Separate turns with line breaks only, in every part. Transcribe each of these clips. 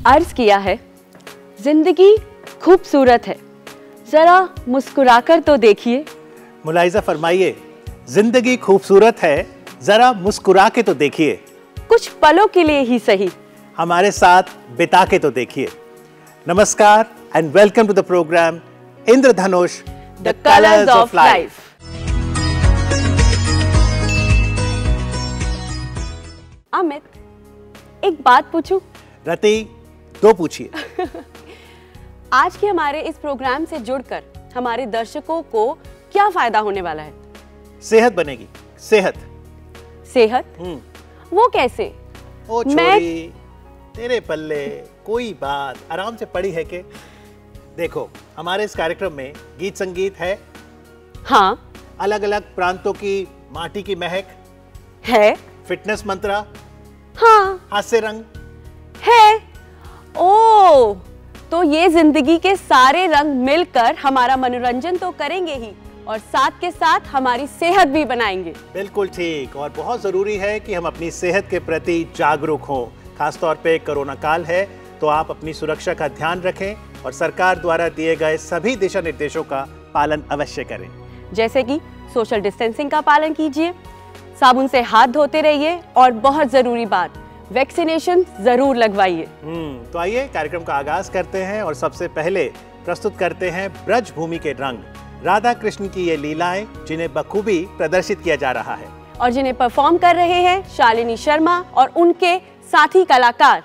अर्ज किया है, जिंदगी खूबसूरत है, जरा मुस्कुराकर तो देखिए।
मुलाहिजा फरमाइए, जिंदगी खूबसूरत है, जरा मुस्कुरा के तो देखिए।
कुछ पलों के लिए ही सही,
हमारे साथ बिता के तो देखिए। नमस्कार and welcome to the programme Indradhanush
the colours of life. Amit, एक बात पूछूं?
रति, दो पूछिए।
आज के हमारे इस प्रोग्राम से जुड़कर हमारे दर्शकों को क्या फायदा होने वाला है?
सेहत बनेगी। सेहत
वो कैसे?
ओ छोरी, तेरे पल्ले कोई बात, आराम से पड़ी है के। देखो, हमारे इस कार्यक्रम में गीत संगीत है।
हाँ।
अलग अलग प्रांतों की माटी की महक
है।
फिटनेस मंत्रा।
हाँ।
हास्य रंग
है। ओ, तो ये जिंदगी के सारे रंग मिलकर हमारा मनोरंजन तो करेंगे ही और साथ के साथ हमारी सेहत भी बनाएंगे।
बिल्कुल ठीक, और बहुत जरूरी है कि हम अपनी सेहत के प्रति जागरूक हों। खासतौर पे कोरोना काल है, तो आप अपनी सुरक्षा का ध्यान रखें और सरकार द्वारा दिए गए सभी दिशा निर्देशों का पालन अवश्य करें।
जैसे कि सोशल डिस्टेंसिंग का पालन कीजिए, साबुन से हाथ धोते रहिए और बहुत जरूरी बात, वैक्सीनेशन जरूर लगवाइए।
तो आइए कार्यक्रम का आगाज करते हैं और सबसे पहले प्रस्तुत करते हैं ब्रज भूमि के रंग, राधा कृष्ण की ये लीलाएं जिन्हें बखूबी प्रदर्शित किया जा रहा है
और जिन्हें परफॉर्म कर रहे हैं शालिनी शर्मा और उनके साथी कलाकार।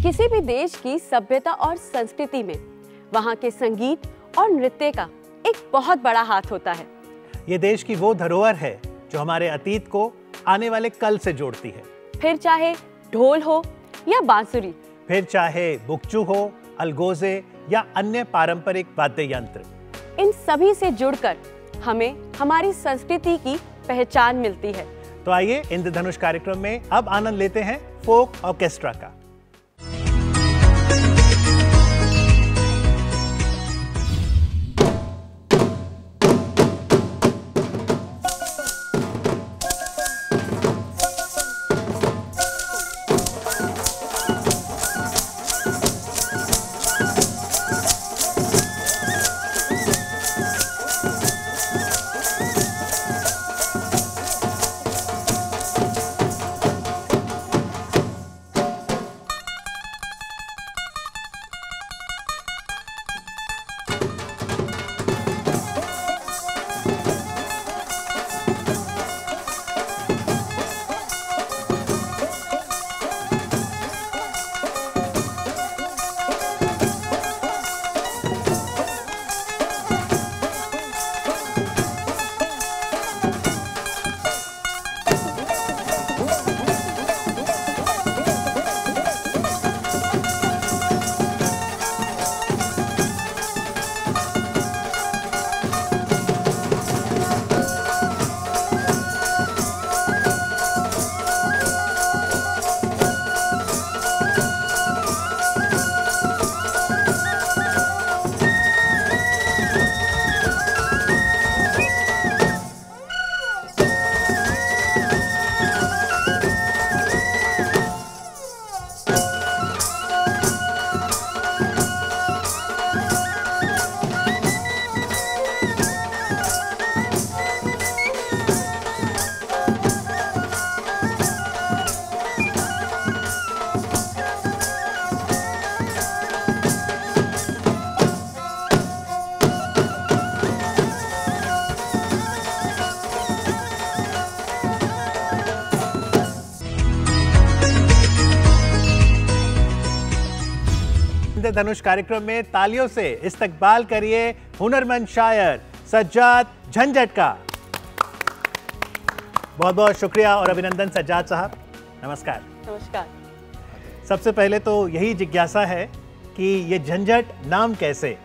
किसी भी देश की सभ्यता और संस्कृति में वहाँ के संगीत और नृत्य का एक बहुत बड़ा हाथ होता है।
ये देश की वो धरोहर है जो हमारे अतीत को आने वाले कल से जोड़ती है।
फिर चाहे ढोल हो या बांसुरी,
फिर चाहे बुकचू हो, अलगोजे या अन्य पारंपरिक वाद्य यंत्र,
इन सभी से जुड़कर हमें हमारी संस्कृति की पहचान मिलती है।
तो आइए इंद्रधनुष कार्यक्रम में अब आनंद लेते हैं फोक ऑर्केस्ट्रा का। इंद्रधनुष कार्यक्रम में तालियों से इस्तकबाल करिए हुनरमंद शायर सज्जाद झंझट का। बहुत बहुत शुक्रिया और अभिनंदन सज्जाद साहब। नमस्कार।
नमस्कार।
सबसे पहले तो यही जिज्ञासा है कि ये झंझट नाम कैसे?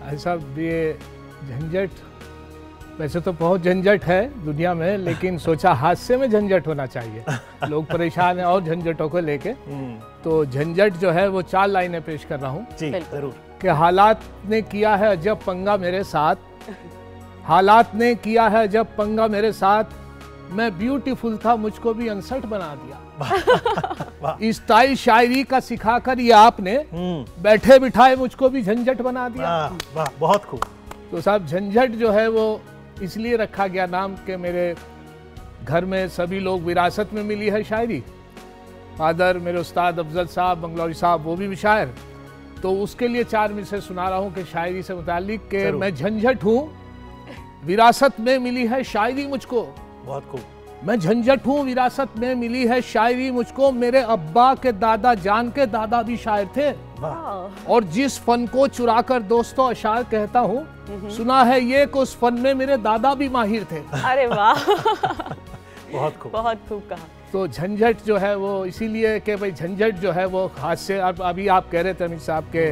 ऐसा ये झंझट, वैसे तो बहुत झंझट है दुनिया में, लेकिन सोचा हादसे में झंझट होना चाहिए। लोग परेशान हैं और झंझटों को लेके, तो झंझट जो है वो 4 लाइनें पेश कर रहा हूँ।
जी जरूर।
कि हालात ने किया है अजब पंगा मेरे साथ, हालात ने किया है अजब पंगा मेरे साथ, मैं ब्यूटीफुल था मुझको भी अनसठ बना दिया। स्टाइल शायरी का सिखाकर ये आपने बैठे बिठाए मुझको भी झंझट बना दिया।
वाह, बहुत खूब।
तो साहब झंझट जो है वो इसलिए रखा गया नाम के मेरे घर में सभी लोग विरासत में मिली है शायरी। फादर मेरे उस्ताद अफजल साहब बंगलौरी साहब वो भी शायर, तो उसके लिए 4 मिसरे सुना रहा हूँ कि शायरी से मुतालिक के मैं झंझट हूँ विरासत में मिली है शायरी मुझको।
बहुत खूब।
मैं झंझट हूँ विरासत में मिली है शायरी मुझको, मेरे अब्बा के दादा जान के दादा भी शायर थे। और जिस फन को चुराकर दोस्तों अशार कहता हूँ, सुना है ये कि उस फन में मेरे दादा भी माहिर थे।
अरे वाह।
बहुत खूब,
बहुत खूब कहा।
तो झंझट जो है वो इसीलिए कि भाई झंझट जो है वो हाथ से, अभी आप कह रहे थे अमित साहब के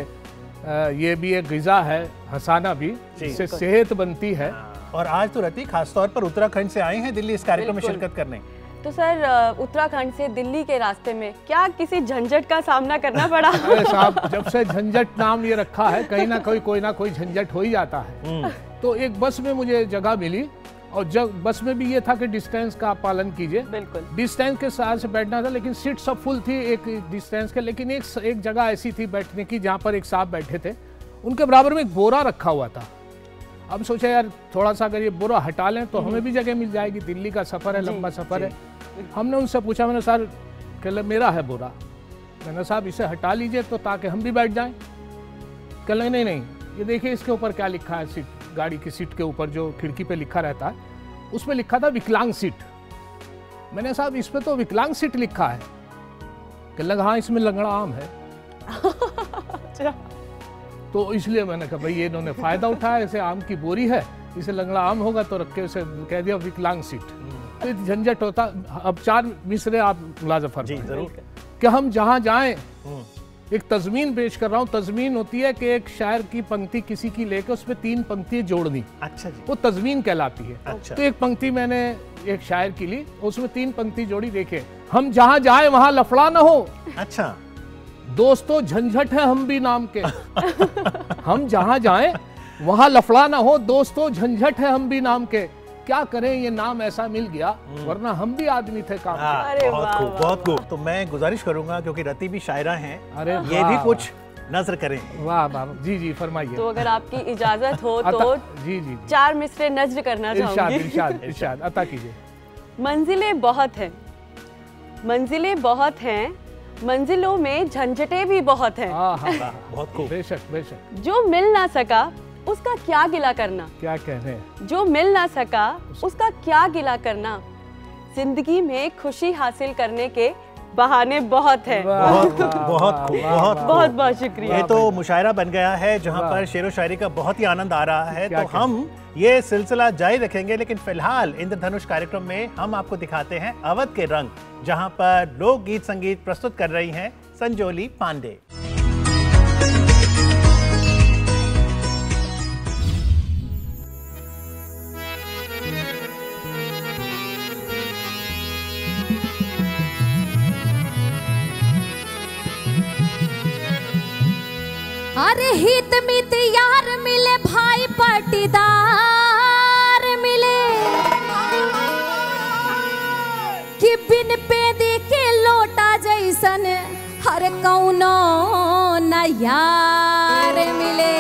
ये भी एक ग़िज़ा है, हंसाना भी, जिससे सेहत बनती है।
और आज तो रति खासतौर पर उत्तराखंड से आए हैं दिल्ली इस कार्यक्रम में शिरकत करने।
तो सर उत्तराखंड से दिल्ली के रास्ते में क्या किसी झंझट का सामना करना पड़ा?
अरे साहब, जब से झंझट नाम ये रखा है कहीं ना कोई ना कोई झंझट हो ही जाता है। तो एक बस में मुझे जगह मिली और जब बस में भी ये था कि डिस्टेंस का पालन कीजिए।
बिल्कुल
डिस्टेंस के साथ से बैठना था, लेकिन सीट सब फुल थी एक डिस्टेंस के, लेकिन एक जगह ऐसी थी बैठने की जहाँ पर एक साहब बैठे थे, उनके बराबर में एक बोरा रखा हुआ था। अब सोचा यार थोड़ा सा अगर ये बोरा हटा लें तो हमें भी जगह मिल जाएगी, दिल्ली का सफ़र है, लंबा सफ़र है। हमने उनसे पूछा, मैंने सर कह मेरा है बोरा, मैंने साहब इसे हटा लीजिए तो ताकि हम भी बैठ जाएं। कह नहीं ये देखिए इसके ऊपर क्या लिखा है, सीट गाड़ी की सीट के ऊपर जो खिड़की पे लिखा रहता है उसमें लिखा था विकलांग सीट। मैंने साहब इस पे तो विकलांग सीट लिखा है। कह लगा हाँ इसमें लंगड़ा आम है। तो इसलिए मैंने कहा भाई ये इन्होंने फायदा उठाया, ऐसे आम की बोरी है, इसे लंगड़ा आम होगा तो रख के उसे कह दिया विकलांग सीट। तो झंझट होता। अब 4 मिसरे आप मुलाज़ा फरमाएं।
जरूर।
कि हम जहाँ जाएं, एक तज़मीन पेश कर रहा हूँ। तज़मीन होती है कि एक शायर की पंक्ति किसी की लेकर उसमें 3 पंक्तियाँ जोड़नी।
अच्छा जी।
वो तज़मीन कहलाती है।
अच्छा।
तो एक पंक्ति मैंने एक शायर की ली, उसमें 3 पंक्ति जोड़ी। देखे, हम जहाँ जाएं वहाँ लफड़ा ना हो।
अच्छा।
दोस्तों झंझट है हम भी नाम के। हम जहाँ जाएं वहाँ लफड़ा ना हो, दोस्तों झंझट है हम भी नाम के। क्या करें ये नाम ऐसा मिल गया, वरना हम भी आदमी थे काम के।
अरे
बहुत
वाह,
खूब,
वाह,
बहुत खूब। तो मैं गुजारिश करूंगा क्योंकि रति भी शायरा हैं,
अरे
ये भी कुछ नजर करें।
वाह वाह, जी फरमाइए।
तो अगर आपकी इजाजत हो तो
जी
4 मिसरे नज्र करना चाहूंगी।
इरशाद अता कीजिए।
मंजिलें बहुत हैं, मंजिलें बहुत हैं, मंजिलों में झंझटें भी बहुत हैं।
बहुत खूब।
बेशक।
जो मिल ना सका उसका क्या गिला करना,
क्या कह रहे हैं।
जो मिल ना सका उसका क्या गिला करना, जिंदगी में खुशी हासिल करने के बहाने बहुत हैं। बहुत शुक्रिया।
ये तो मुशायरा बन गया है जहाँ पर शेर व शायरी का बहुत ही आनंद आ रहा है। तो हम ये सिलसिला जारी रखेंगे, लेकिन फिलहाल इंद्रधनुष कार्यक्रम में हम आपको दिखाते हैं अवध के रंग, जहाँ पर लोक गीत संगीत प्रस्तुत कर रही हैं संजोली पांडे।
अरे हित मित यार मिले, भाई पटीदार मिले, कि बिन पेदी के लोटा जैसन हर कौनो न यार मिले,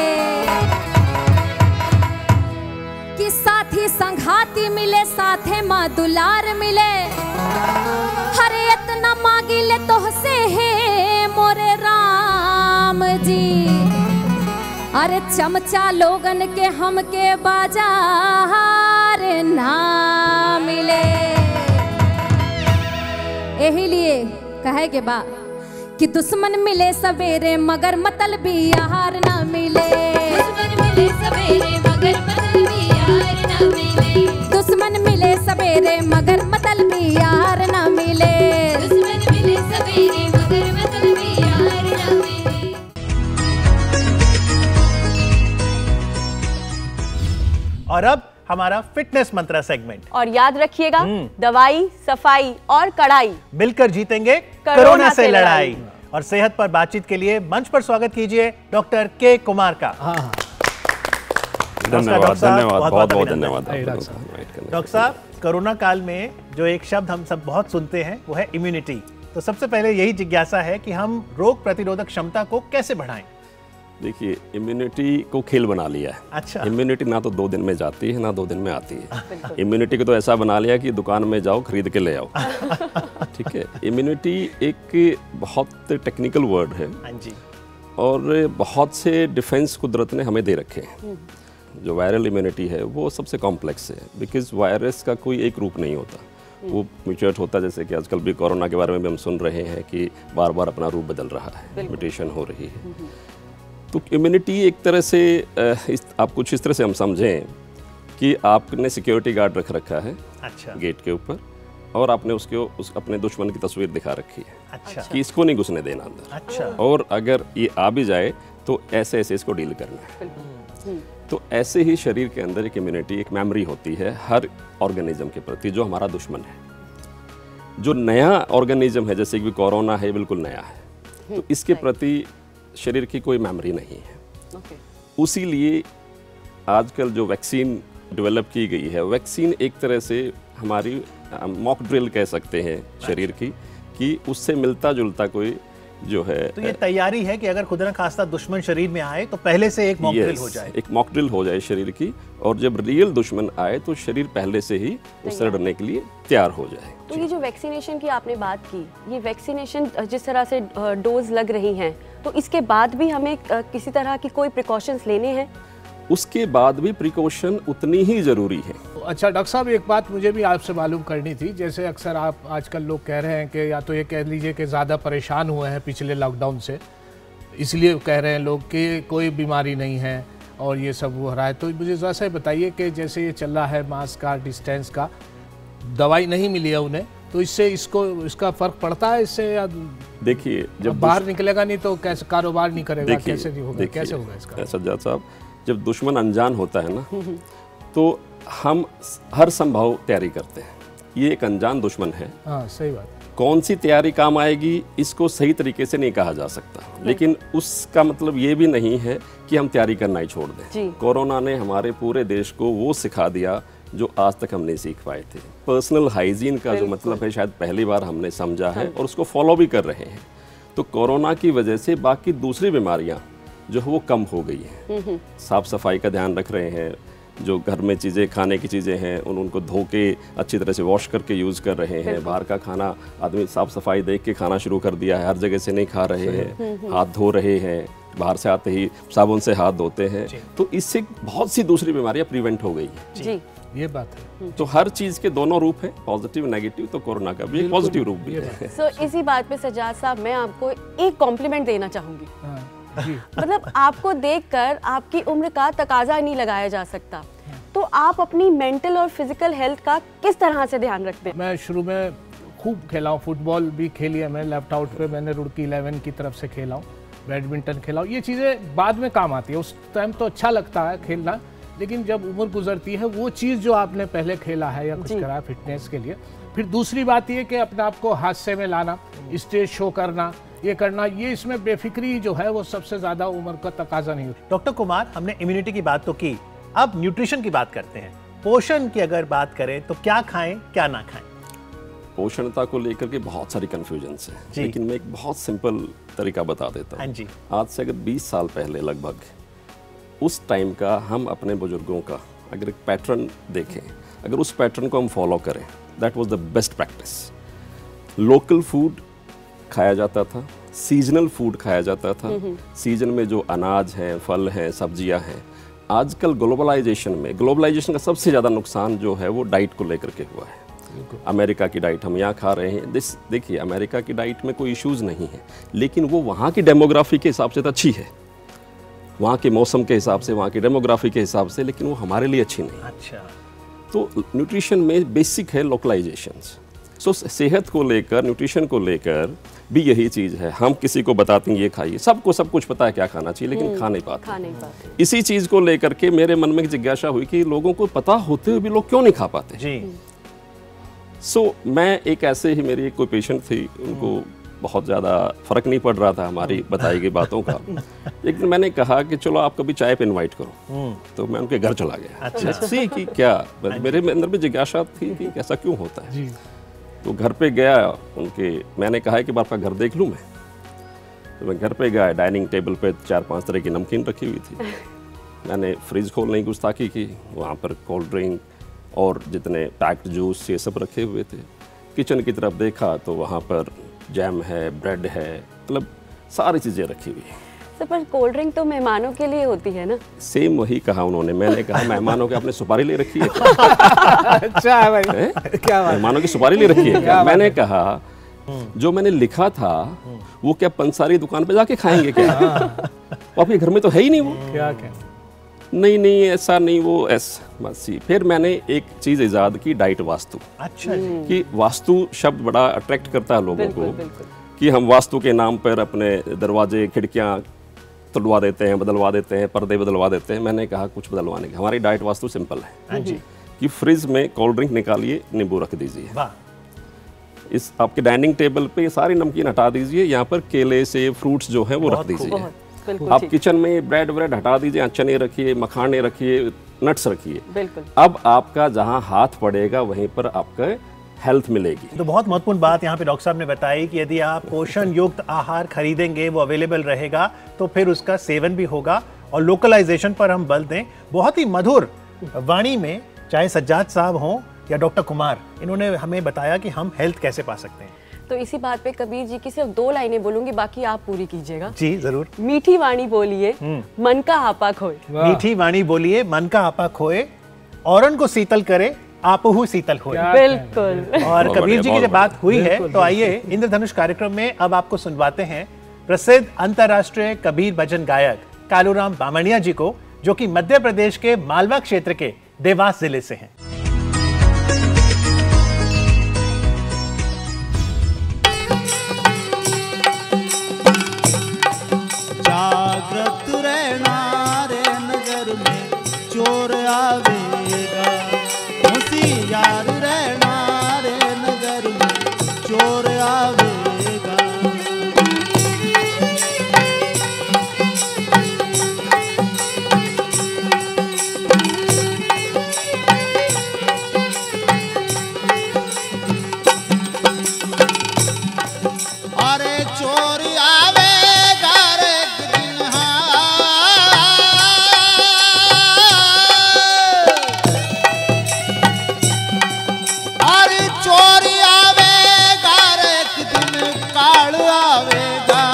कि साथी संघाती मिले, साथे माँ दुलार मिले, हरे इतना मांगिले तोहसे है मोरे राम जी। अरे चमचा लोगन के हमके बाजार ना मिले। यही लिए कहे के बा कि दुश्मन मिले सवेरे मगर मतलबी यार ना मिले। दुश्मन मिले सवेरे मगर मतलबी यार ना मिले। दुश्मन मिले सवेरे मगर मतलबी यार ना मिले। दुश्मन मिले सवेरे मगर मतलबी यार ना मिले।
और अब हमारा फिटनेस मंत्रा सेगमेंट।
और याद रखिएगा, दवाई, सफाई और कड़ाई
मिलकर जीतेंगे कोरोना से लड़ाई। और सेहत पर बातचीत के लिए मंच पर स्वागत कीजिए डॉक्टर के कुमार का।
धन्यवाद, धन्यवाद, बहुत बहुत धन्यवाद
डॉक्टर साहब। कोरोना काल में जो एक शब्द हम सब बहुत सुनते हैं वो है इम्यूनिटी। तो सबसे पहले यही जिज्ञासा है कि हम रोग प्रतिरोधक क्षमता को कैसे बढ़ाएं?
देखिए, इम्यूनिटी को खेल बना लिया है।
अच्छा।
इम्यूनिटी ना तो 2 दिन में जाती है ना 2 दिन में आती है। इम्यूनिटी को तो ऐसा बना लिया कि दुकान में जाओ खरीद के ले आओ। ठीक है, इम्यूनिटी एक बहुत टेक्निकल वर्ड है।
हाँ जी। और
बहुत से डिफेंस कुदरत ने हमें दे रखे हैं। जो वायरल इम्यूनिटी है वो सबसे कॉम्प्लेक्स है, बिकॉज वायरस का कोई एक रूप नहीं होता, वो म्यूटेट होता है। जैसे कि आजकल भी कोरोना के बारे में भी हम सुन रहे हैं कि बार बार अपना रूप बदल रहा है, म्यूटेशन हो रही है। तो इम्यूनिटी एक तरह से आप कुछ इस तरह से हम समझें कि आपने सिक्योरिटी गार्ड रख रखा है।
अच्छा।
गेट के ऊपर, और आपने अपने दुश्मन की तस्वीर दिखा रखी है।
अच्छा।
कि इसको नहीं घुसने देना अंदर।
अच्छा।
और अगर ये आ भी जाए तो ऐसे ऐसे इसको डील करना है। तो ऐसे ही शरीर के अंदर एक इम्यूनिटी, एक मेमोरी होती है हर ऑर्गेनिज्म के प्रति जो हमारा दुश्मन है। जो नया ऑर्गेनिज्म है, जैसे कि कोरोना है, बिल्कुल नया है, तो इसके प्रति शरीर की कोई मेमोरी नहीं है। उसी लिए आजकल जो वैक्सीन डेवलप की गई है, वैक्सीन एक तरह से हमारी मॉक ड्रिल कह सकते हैं शरीर की, कि उससे मिलता जुलता कोई जो है।
तो ये तैयारी है कि अगर खुदा न खास्ता दुश्मन शरीर में आए तो पहले से एक मॉक ड्रिल हो जाए।
एक मॉक ड्रिल हो जाए शरीर की, और जब रियल दुश्मन आए तो शरीर पहले से ही उससे लड़ने के लिए तैयार हो जाए।
तो ये जो वैक्सीनेशन की आपने बात की, ये वैक्सीनेशन जिस तरह से डोज लग रही हैं, तो इसके बाद भी हमें किसी तरह की कोई प्रिकॉशंस लेने हैं?
उसके बाद भी प्रिकॉशन उतनी ही ज़रूरी है।
अच्छा डॉक्टर साहब, एक बात मुझे भी आपसे मालूम करनी थी। जैसे अक्सर आप आजकल लोग कह रहे हैं कि या तो ये कह लीजिए कि ज़्यादा परेशान हुए हैं पिछले लॉकडाउन से, इसलिए कह रहे हैं लोग कि कोई बीमारी नहीं है और ये सब हो रहा है। तो मुझे ज़रा सा बताइए कि जैसे ये चल रहा है मास्क का, डिस्टेंस का, दवाई नहीं मिली है उन्हें, तो इससे इसका फ़र्क पड़ता है इससे? या
देखिए, जब
बाहर निकलेगा नहीं तो कैसे कारोबार नहीं करेगा, कैसे नहीं होगा, कैसे होगा इसका?
सज्जाद साहब, जब दुश्मन अनजान होता है ना, तो हम हर संभव तैयारी करते हैं। ये एक अनजान दुश्मन है।
हाँ, सही बात।
कौन सी तैयारी काम आएगी इसको सही तरीके से नहीं कहा जा सकता, लेकिन उसका मतलब ये भी नहीं है कि हम तैयारी करना ही छोड़ दें। कोरोना ने हमारे पूरे देश को वो सिखा दिया जो आज तक हम नहीं सीख पाए थे। पर्सनल हाइजीन का जो मतलब है, शायद पहली बार हमने समझा है और उसको फॉलो भी कर रहे हैं। तो कोरोना की वजह से बाकी दूसरी बीमारियाँ जो है वो कम हो गई है। साफ सफाई का ध्यान रख रहे हैं, जो घर में चीज़ें, खाने की चीज़ें हैं उनको धो के अच्छी तरह से वॉश करके यूज़ कर रहे हैं। बाहर का खाना आदमी साफ सफाई देख के खाना शुरू कर दिया है, हर जगह से नहीं खा रहे हैं, हाथ धो रहे हैं, बाहर से आते ही साबुन से हाथ धोते हैं। तो इससे बहुत सी दूसरी बीमारियां प्रिवेंट हो गई हैं।
जी,
ये बात है।
तो हर चीज़ के दोनों रूप हैं, पॉजिटिव नेगेटिव। तो कोरोना का भी एक पॉजिटिव रूप भी है।
इसी बात पे सज्जाद साहब, मैं आपको एक कॉम्प्लीमेंट देना चाहूँगी। मतलब आपको देखकर आपकी उम्र का तकाजा नहीं लगाया जा सकता। तो आप अपनी मेंटल और फिजिकल हेल्थ का किस तरह से ध्यान रखते हैं?
मैं शुरू में खूब खेला हूँ, फुटबॉल भी खेली है मैं, लेफ्ट आउट पे मैंने रुड़की 11 की तरफ से खेला हूँ, बैडमिंटन खेला हूँ। ये चीज़ें बाद में काम आती है, उस टाइम तो अच्छा लगता है खेलना, लेकिन जब उम्र गुजरती है वो चीज़ जो आपने पहले खेला है या कुछ करा है फिटनेस के लिए, फिर दूसरी बात ये कि अपने आप को हादसे में लाना, स्टेज शो करना, ये करना, ये इसमें बेफिक्री जो है वो सबसे ज़्यादा उम्र का तकाजा नहीं होती।
डॉक्टर कुमार, हमने इम्यूनिटी की बात तो की, अब न्यूट्रिशन की बात करते हैं। पोषण की अगर बात करें तो क्या खाएं क्या ना खाएं?
पोषणता को लेकर के बहुत सारी कंफ्यूजन्स है, लेकिन मैं एक बहुत सिंपल तरीका बता देता हूँ।
हाँ जी।
आज से अगर 20 साल पहले लगभग, उस टाइम का हम अपने बुजुर्गों का अगर एक पैटर्न देखें, अगर उस पैटर्न को हम फॉलो करें, that was the best practice. Local food खाया जाता था, सीजनल फूड खाया जाता था, सीजन में जो अनाज हैं, फल हैं, सब्जियां हैं। आजकल ग्लोबलाइजेशन का सबसे ज़्यादा नुकसान जो है वो डाइट को लेकर के हुआ है। अमेरिका की डाइट हम यहाँ खा रहे हैं। देखिए अमेरिका की डाइट में कोई इश्यूज़ नहीं है, लेकिन वो वहाँ की डेमोग्राफी के हिसाब से तो अच्छी है, वहाँ के मौसम के हिसाब से, वहाँ की डेमोग्राफी के हिसाब से, लेकिन वो हमारे लिए अच्छी नहीं।
अच्छा,
तो न्यूट्रिशन में बेसिक है लोकलाइजेशंस। सो सेहत को लेकर, न्यूट्रिशन को लेकर भी यही चीज़ है। हम किसी को बताते हैं ये खाइए, सबको सब कुछ पता है क्या खाना चाहिए, लेकिन खा नहीं पाते। इसी चीज़ को लेकर के मेरे मन में एक जिज्ञासा हुई कि लोगों को पता होते हुए भी लोग क्यों नहीं खा पाते जी। सो मैं एक ऐसे ही, मेरी एक कोई पेशेंट थी, उनको बहुत ज़्यादा फ़र्क नहीं पड़ रहा था हमारी बताई गई बातों का। एक दिन मैंने कहा कि चलो आप कभी चाय पे इनवाइट करो, तो मैं उनके घर चला गया।
अच्छा,
सी कि क्या, मेरे अंदर भी जिज्ञासा थी कि ऐसा क्यों होता है। तो घर पे गया उनके, मैंने कहा कि आपका घर देख लूँ मैं। तो मैं घर पे गया, डाइनिंग टेबल पे 4-5 तरह की नमकीन रखी हुई थी। मैंने फ्रिज खोलने की गुस्ताखी की, वहाँ पर कोल्ड ड्रिंक और जितने पैक्ड जूस ये सब रखे हुए थे। किचन की तरफ देखा तो वहाँ पर जैम है, ब्रेड है, मतलब सारी चीज़ें रखी हुई है।
तो पर कोल्ड ड्रिंक तो मेहमानों के लिए होती है ना?
सेम वही कहा उन्होंने। मैंने कहा मेहमानों के आपने सुपारी ले रखी है?
अच्छा है भाई, क्या बात,
मेहमानों की सुपारी ले रखी है क्या? मैंने कहा जो मैंने लिखा था वो क्या पंसारी दुकान पे जाके खाएंगे क्या? आपके घर में तो है ही नहीं वो।
क्या क्या?
नहीं ऐसा नहीं, वो ऐसी। फिर मैंने एक चीज इजाद की, डाइट वास्तु।
अच्छा जी।
कि वास्तु शब्द बड़ा अट्रैक्ट करता है लोगों को, कि हम वास्तु के नाम पर अपने दरवाजे खिड़कियां तोड़वा देते हैं, बदलवा देते हैं, पर्दे बदलवा देते हैं। मैंने कहा कुछ बदलवाने की, हमारी डाइट वास्तु सिंपल है जी, कि फ्रिज में कोल्ड ड्रिंक निकालिए, नींबू रख दीजिए, इस आपके डाइनिंग टेबल पे सारी नमकीन हटा दीजिए, यहाँ पर केले से फ्रूट्स जो है वो रख दीजिए। आप किचन में ब्रेड हटा दीजिए, चने रखिए, मखाने रखिए, नट्स रखिए। अब आपका जहाँ हाथ पड़ेगा वहीं पर आपका हेल्थ मिलेगी।
तो बहुत महत्वपूर्ण बात यहाँ पे डॉक्टर साहब ने बताई कि यदि आप पोषण युक्त आहार खरीदेंगे, वो अवेलेबल रहेगा, तो फिर उसका सेवन भी होगा। और लोकलाइजेशन पर हम बल दें। बहुत ही मधुर वाणी में, चाहे सज्जाद साहब हों या डॉक्टर कुमार, इन्होंने हमें बताया कि हम हेल्थ कैसे पा सकते हैं।
तो इसी बात पे कबीर जी की सिर्फ 2 लाइनें बोलूंगी, बाकी आप पूरी कीजिएगा।
जी जरूर।
मीठी वाणी बोलिए, मन का आपा खोए।
मीठी वाणी बोलिए, मन का आपा खोए, औरन को शीतल करे, आपहु शीतल होए।
बिल्कुल।
और कबीर जी की जब बात हुई है, तो आइए इंद्रधनुष कार्यक्रम में अब आपको सुनवाते हैं प्रसिद्ध अंतर्राष्ट्रीय कबीर भजन गायक कालूराम बामणिया जी को, जो कि मध्य प्रदेश के मालवा क्षेत्र के देवास जिले से हैं।
जागृत रहना रे नगर में चोर आवेगा, होशियार रहना रे नगर में चोर आवेगा। अरे चोर आवेगा रे एक दिन, अरे चोर आवेगा रे एक दिन, काल आवेगा,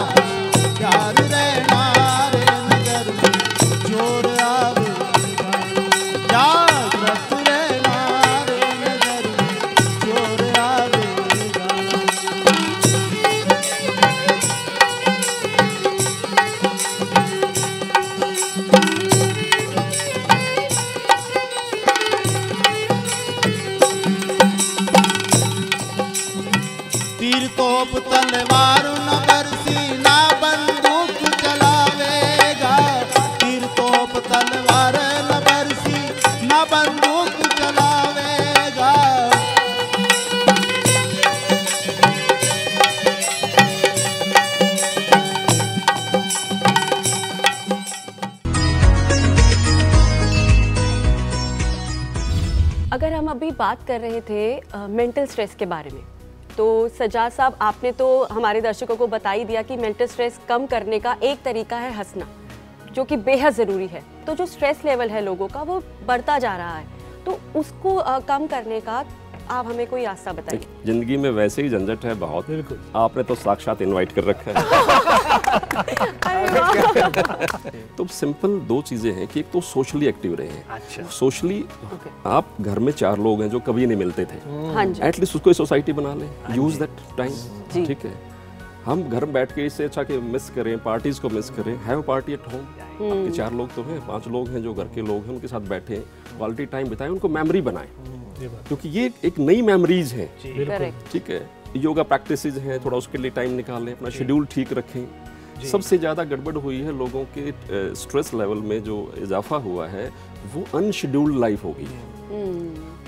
होशियार रहना रे नगर में चोर आवेगा, जागृत रहना रे नगर में चोर आवेगा। तीर तोप तलवार न बरसी, ना बंदूक चलावेगा, तीर तोप तलवार न बरसी, ना बंदूक चलावेगा।
अगर हम अभी बात कर रहे थे मेंटल स्ट्रेस के बारे में, तो सज्जाद साहब आपने तो हमारे दर्शकों को बता ही दिया कि मेंटल स्ट्रेस कम करने का एक तरीका है हंसना, जो कि बेहद ज़रूरी है। तो जो स्ट्रेस लेवल है लोगों का वो बढ़ता जा रहा है, तो उसको कम करने का आप हमें कोई रास्ता बताइए।
जिंदगी में वैसे ही झंझट है बहुत,
बिल्कुल।
आपने तो साक्षात इनवाइट कर रखा है। तो सिंपल दो चीजें हैं कि एक तो सोशली एक्टिव रहे हैं।
अच्छा।
सोशली आप घर में 4 लोग हैं जो कभी नहीं मिलते थे,
हाँ जी,
एटलीस्ट उसको सोसाइटी बना लें, यूज दैट टाइम। ठीक है, हम घर में बैठ के इससे अच्छा कि मिस करें, पार्टीज को मिस करें, हैव पार्टी एट होम। आपके 4 लोग तो हैं, 5 लोग हैं जो घर के लोग हैं, उनके साथ बैठे, क्वालिटी टाइम बिताएं, उनको मेमोरी बनाएं, क्योंकि ये एक नई मेमोरीज है। ठीक है, योगा प्रैक्टिसेस हैं, थोड़ा उसके लिए टाइम निकालें, अपना शेड्यूल ठीक रखें। सबसे ज़्यादा गड़बड़ हुई है लोगों के स्ट्रेस लेवल में जो इजाफा हुआ है वो अनशेड्यूल्ड लाइफ हो गई है,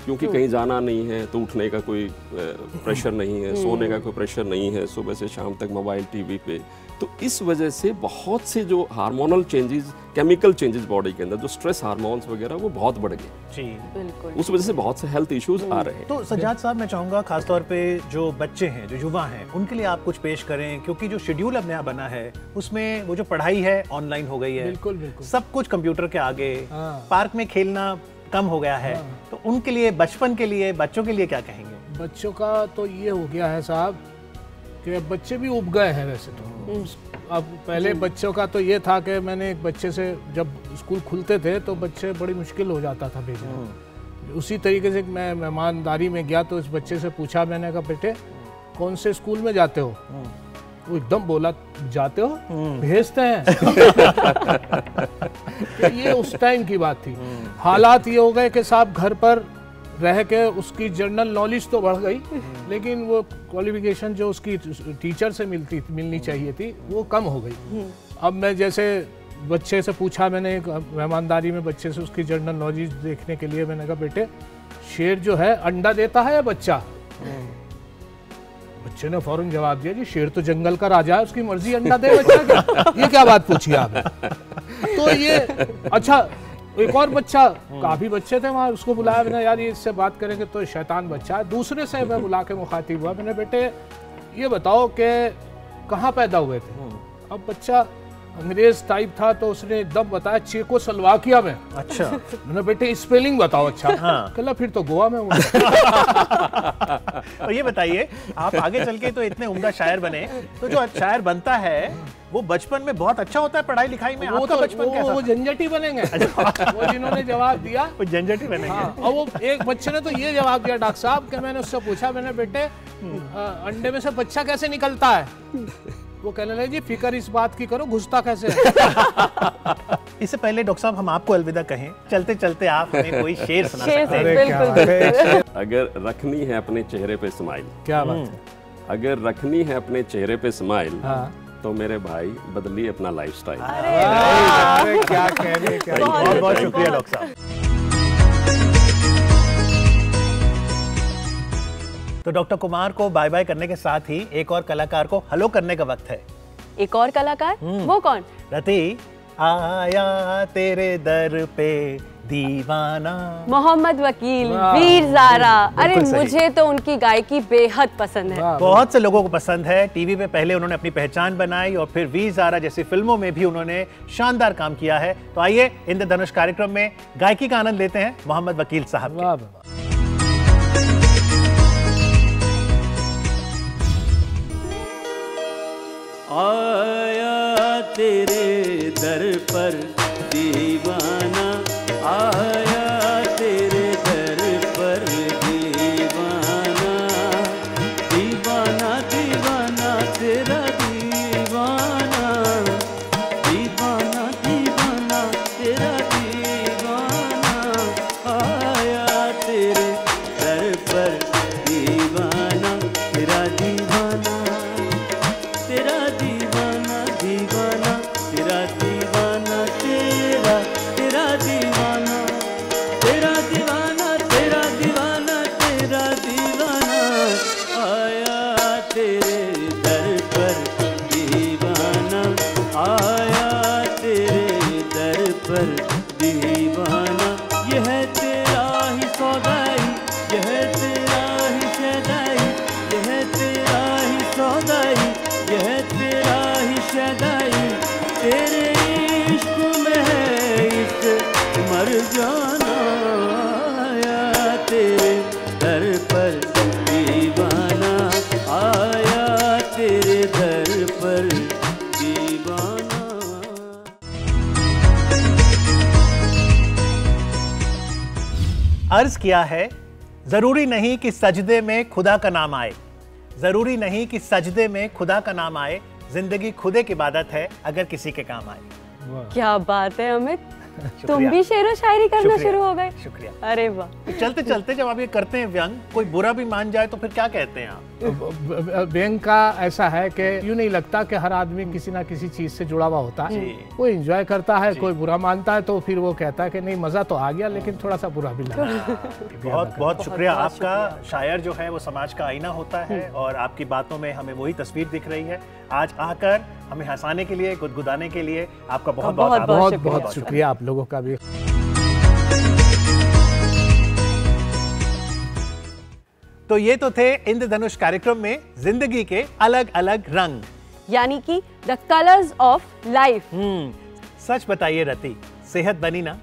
क्योंकि कहीं जाना नहीं है तो उठने का कोई प्रेशर नहीं है, सोने का कोई प्रेशर नहीं है, सुबह से शाम तक मोबाइल टीवी पे। तो इस वजह से बहुत से जो hormonal changes, chemical changes body के अंदर, जो स्ट्रेस हार्मोन्स वगैरह वो बहुत बढ़ गए
जी,
बिल्कुल।
उस वजह से बहुत से हेल्थ इश्यूज आ रहे हैं।
तो सज्जाद साहब, मैं चाहूँगा खासतौर पे जो बच्चे हैं, जो युवा हैं, उनके लिए आप कुछ पेश करें, क्योंकि जो शेड्यूल अब नया बना है उसमें वो जो पढ़ाई है ऑनलाइन हो गई है,
बिल्कुल बिल्कुल,
सब कुछ कंप्यूटर के आगे,
हाँ।
पार्क में खेलना कम हो गया है, तो उनके लिए, बचपन के लिए, बच्चों के लिए क्या कहेंगे?
बच्चों का तो ये हो गया है साहब कि बच्चे भी उब गए हैं वैसे तो। अब पहले बच्चों का तो ये था कि मैंने एक बच्चे से, जब स्कूल खुलते थे तो बच्चे बड़ी मुश्किल हो जाता था भेजना। उसी तरीके से मैं मेहमानदारी में गया तो इस बच्चे से पूछा, मैंने कहा बेटे कौन से स्कूल में जाते हो? वो एकदम बोला जाते हो, भेजते हैं। तो ये उस टाइम की बात थी। हालात ये हो गए कि साहब घर पर रह के उसकी जनरल नॉलेज तो बढ़ गई, लेकिन वो क्वालिफिकेशन जो उसकी टीचर से मिलनी चाहिए थी वो कम हो गई। अब मैं जैसे बच्चे से पूछा, मैंने एक मेहमानदारी में बच्चे से उसकी जनरल नॉलेज देखने के लिए मैंने कहा बेटे शेर जो है अंडा देता है या बच्चा? बच्चे ने फौरन जवाब दिया, जी शेर तो जंगल का राजा है, उसकी मर्जी अंडा दे बच्चा क्या? ये क्या बात पूछी आपने? तो ये अच्छा, एक और बच्चा, काफी बच्चे थे वहाँ, उसको बुलाया मैंने, यार ये इससे बात करेंगे तो शैतान बच्चा है। दूसरे से मैं बुला के मुखातिब हुआ, मैंने बेटे ये बताओ कि कहाँ पैदा हुए थे? अब बच्चा अंग्रेज टाइप था तो उसने एकदम बताया चेकोस्लोवाकिया में।
अच्छा।
मैंने बेटे स्पेलिंग बताओ। अच्छा।
हाँ।
कहला फिर तो गोवा में हूँ।
और ये बताइए, आप आगे चल के तो इतने उम्दा शायर बने, तो जो शायर बनता है वो बचपन में बहुत अच्छा होता है पढ़ाई लिखाई में? आपका बचपन कैसा था?
वो झंझटी बनेंगे। वो जिन्होंने जवाब दिया
वो झंझटी बनेंगे।
हाँ, और वो एक बच्चे ने तो ये जवाब दिया डॉक्टर साहब कि मैंने उससे पूछा, मैंने बेटे अंडे में से बच्चा कैसे निकलता है? वो कहने लगे जी फिक्र इस बात की करो घुसता कैसे है।
इससे पहले डॉक्टर साहब हम आपको अलविदा कहें, चलते चलते आप हमें कोई शेर सुना सकते हैं?
बिल्कुल।
अगर रखनी है अपने चेहरे पे स्माइल,
क्या बात है,
अगर रखनी है अपने चेहरे पे स्माइल,
हाँ।
तो मेरे भाई बदलिए अपना लाइफस्टाइल।
अरे क्या कहने, क्या
बहुत बहुत शुक्रिया डॉक्टर साहब। तो डॉक्टर कुमार को बाय बाय करने के साथ ही एक और कलाकार को हेलो करने का वक्त है।
एक और कलाकार, वो कौन?
रति, आया तेरे दर पे दीवाना।
मोहम्मद वकील, वीर ज़ारा। अरे
बिल्कुल सही।
मुझे तो उनकी गायकी बेहद पसंद है।
बहुत से लोगों को पसंद है। टीवी पे पहले उन्होंने अपनी पहचान बनाई और फिर वीर ज़ारा जैसी फिल्मों में भी उन्होंने शानदार काम किया है। तो आइए इंद्रधनुष कार्यक्रम में गायकी का आनंद लेते हैं मोहम्मद वकील साहब के।
आया तेरे दर पर दीवाना, आया तेरे दर पर दीवाना, दीवाना दीवाना तेरा दीवाना, दीवाना दीवाना तेरा दीवाना, आया तेरे दर पर दीवाना, तेरा दीवाना, तेरा दीवाना दीवाना, तेरा दीवाना, तेरा तेरा दीवाना, तेरा दीवाना, तेरा दीवाना, तेरा दीवाना, आया तेरे दर पर दीवाना, आया तेरे दर पर दीवाना। यह तेरा ही सौदाई, यह तेरा ही शदाई, यह तेरा ही सौदाई, यह तेरा ही शदाई, तेरे इश्क में है इस मर जाना, आया तेरे दर पर
अर्ज किया है, जरूरी नहीं कि सजदे में खुदा का नाम आए, जरूरी नहीं कि सजदे में खुदा का नाम आए, जिंदगी खुदे की इबादत है अगर किसी के काम आए।
क्या बात है अमित, तुम भी शेरो शायरी करना शुरू हो गए।
शुक्रिया।
अरे वाह।
तो चलते चलते जब आप ये करते हैं व्यंग, कोई बुरा भी मान जाए तो फिर क्या कहते हैं आप?
व्यंग का ऐसा है कि यूं नहीं लगता कि हर आदमी किसी ना किसी चीज से जुड़ा हुआ होता है। कोई एंजॉय करता है, कोई बुरा मानता है, तो फिर वो कहता है कि नहीं मजा तो आ गया लेकिन थोड़ा सा बुरा भी लगा।
बहुत बहुत शुक्रिया आपका। शायर जो है वो समाज का आईना होता है और आपकी बातों में हमें वही तस्वीर दिख रही है। आज आकर हमें हंसाने के लिए, गुदगुदाने के लिए आपका बहुत
बहुत शुक्रिया आप लोगों का भी।
तो ये तो थे इंद्रधनुष कार्यक्रम में जिंदगी के अलग अलग रंग,
यानी कि द कलर्स ऑफ लाइफ।
सच बताइए रति, सेहत बनी ना?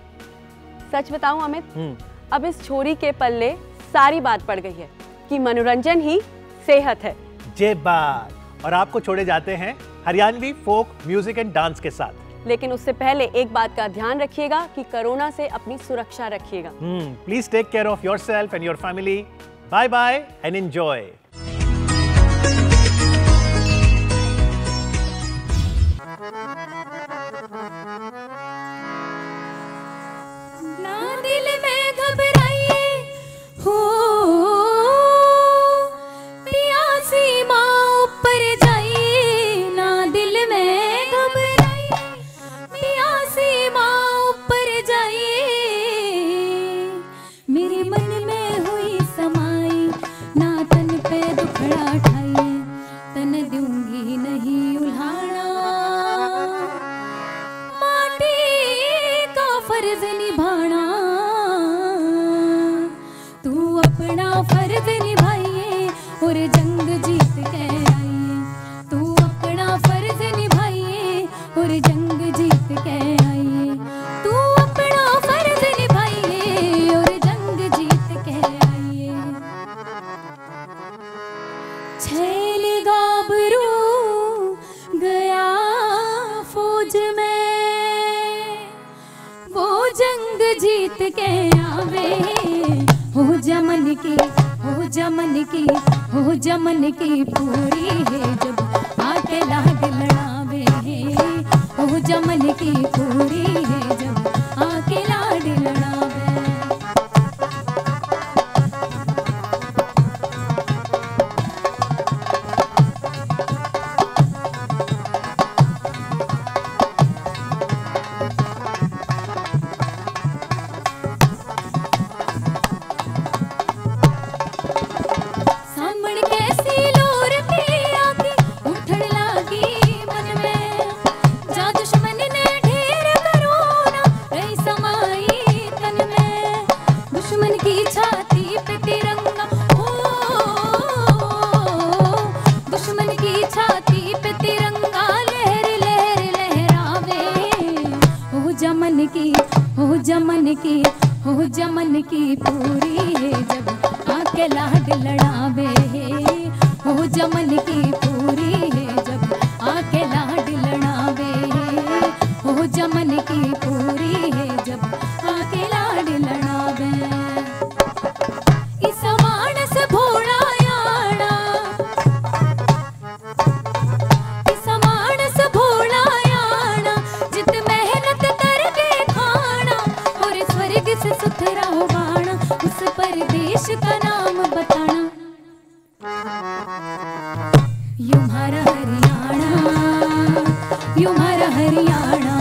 सच बताऊं अमित, अब इस छोरी के पल्ले सारी बात पड़ गई है कि मनोरंजन ही सेहत है।
जे बात। और आपको छोड़े जाते हैं Haryanvi folk music and dance के साथ।
लेकिन उससे पहले एक बात का ध्यान रखिएगा कि कोरोना से अपनी सुरक्षा रखिएगा।
Please take care of yourself and your family. Bye bye and enjoy.
ना दिल में घबराइए हो, प्यासी माँ ऊपर जाइए। ना दिल में घबराइए, प्यासी माँ ऊपर जाइए। मेरे मन में हुई समाई, ना तन पे दुखड़ा ठाइए। तन दूंगी नहीं उल्हाना, माटी का फर्ज निभाना। तू अपना फर्ज निभाइए और जंग जीत के आइए। तू अपना फर्ज निभाइए और जंग जीत के आइए। तू अपना फर्ज निभाइए और जंग जीत के आइए। छैल गाबरू गया फौज में, वो जंग जीत के आवे। हो जमन की, हो जमन की, हो जमन की पूरी है जब आके लाड लड़ावे। हो जमन की पूरी है जब आके लाड लड़ावे। हो जमन की पूरी है जब आके लाड लड़ावे। हो जमन की पूरी है जब आके लाड लड़ावे। हो जमन की पूरी है जब आके लाड लड़ावे। इस मानस भोला याना, इस मानस भोला याना, जित मेहनत करके खाना और स्वर्ग से सुथरा उगाना, उस परदेश का नाम बताना। यूं हमारा हरियाणा, यूं हमारा हरियाणा।